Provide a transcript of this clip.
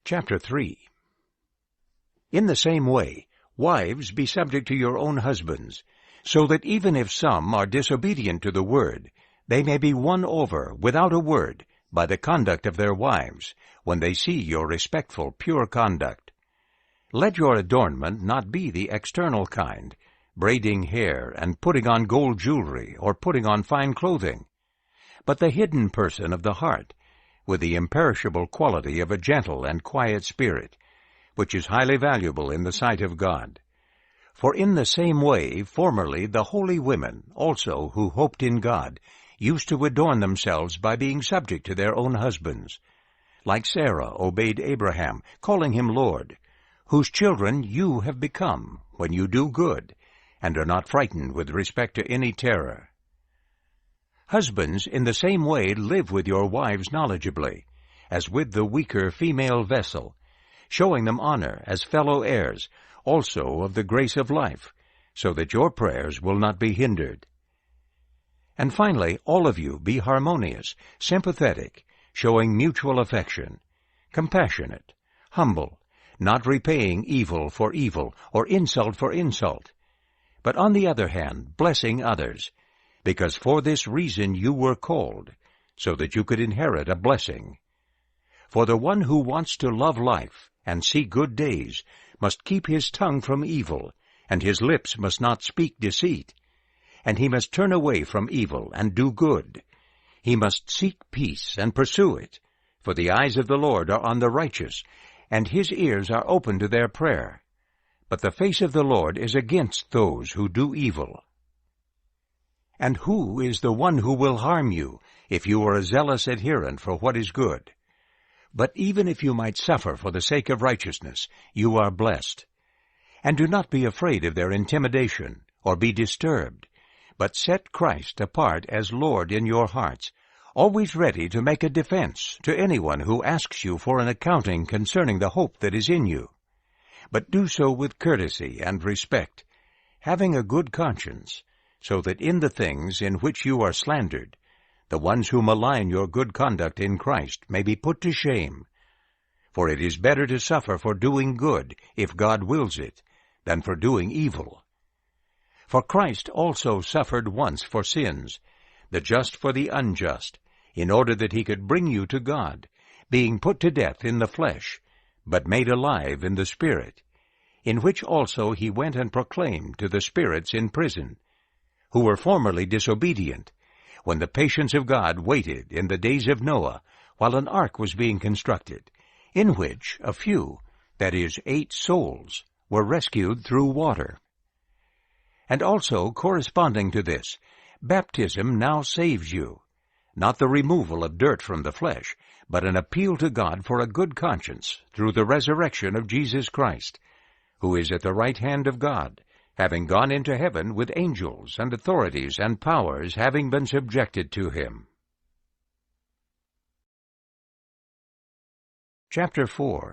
Chapter 3. In the same way, wives, be subject to your own husbands, so that even if some are disobedient to the word, they may be won over without a word by the conduct of their wives, when they see your respectful, pure conduct. Let your adornment not be the external kind, braiding hair and putting on gold jewelry or putting on fine clothing, but the hidden person of the heart, with the imperishable quality of a gentle and quiet spirit, which is highly valuable in the sight of God. For in the same way formerly the holy women also who hoped in God used to adorn themselves by being subject to their own husbands, like Sarah obeyed Abraham, calling him Lord, whose children you have become when you do good, and are not frightened with respect to any terror. Husbands, in the same way, live with your wives knowledgeably, as with the weaker female vessel, showing them honor as fellow heirs, also of the grace of life, so that your prayers will not be hindered. And finally, all of you be harmonious, sympathetic, showing mutual affection, compassionate, humble, not repaying evil for evil or insult for insult, but on the other hand blessing others, because for this reason you were called, so that you could inherit a blessing. For the one who wants to love life and see good days must keep his tongue from evil, and his lips must not speak deceit. And he must turn away from evil and do good. He must seek peace and pursue it, for the eyes of the Lord are on the righteous, and his ears are open to their prayer. But the face of the Lord is against those who do evil. And who is the one who will harm you, if you are a zealous adherent for what is good? But even if you might suffer for the sake of righteousness, you are blessed. And do not be afraid of their intimidation, or be disturbed, but set Christ apart as Lord in your hearts, always ready to make a defense to anyone who asks you for an accounting concerning the hope that is in you. But do so with courtesy and respect, having a good conscience, so that in the things in which you are slandered, the ones who malign your good conduct in Christ may be put to shame. For it is better to suffer for doing good, if God wills it, than for doing evil. For Christ also suffered once for sins, the just for the unjust, in order that he could bring you to God, being put to death in the flesh, but made alive in the Spirit, in which also he went and proclaimed to the spirits in prison, who were formerly disobedient, when the patience of God waited in the days of Noah, while an ark was being constructed, in which a few, that is, 8 souls, were rescued through water. And also, corresponding to this, baptism now saves you, not the removal of dirt from the flesh, but an appeal to God for a good conscience through the resurrection of Jesus Christ, who is at the right hand of God, having gone into heaven with angels and authorities and powers having been subjected to him. Chapter 4.